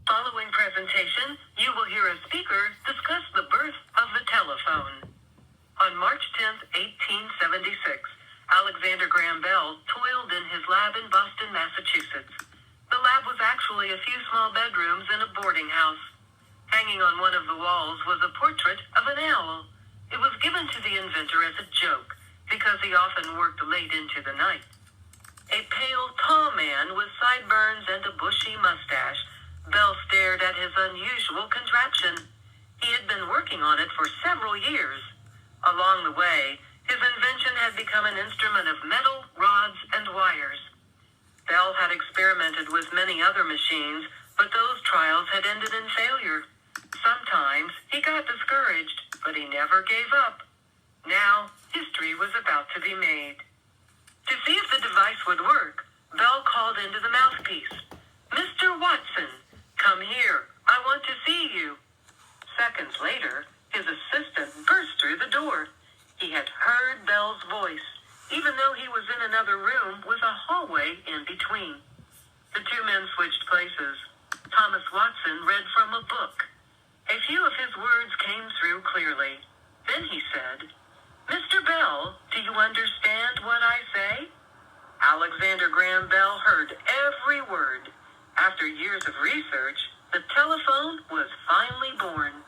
Following presentation, you will hear a speaker discuss the birth of the telephone. On March 10, 1876, Alexander Graham Bell toiled in his lab in Boston, Massachusetts. The lab was actually a few small bedrooms in a boarding house. Hanging on one of the walls was a portrait of an owl. It was given to the inventor as a joke, because he often worked late into the night. A pale, tall man with sideburns and a bushy mustache, Bell stared at his unusual contraption. He had been working on it for several years. Along the way, his invention had become an instrument of metal, rods, and wires. Bell had experimented with many other machines, but those trials had ended in failure. Sometimes he got discouraged, but he never gave up. Now, history was about to be made. To see if the device would work, Bell called into the mouthpiece. "Mr. Watson, come here. I want to see you." Seconds later, his assistant burst through the door. He had heard Bell's voice, even though he was in another room with a hallway in between. The two men switched places. Thomas Watson read from a book. A few of his words came through clearly. Then he said, "Mr. Bell, do you understand what I say?" Alexander Graham Bell heard every word. After years of research, the telephone was finally born.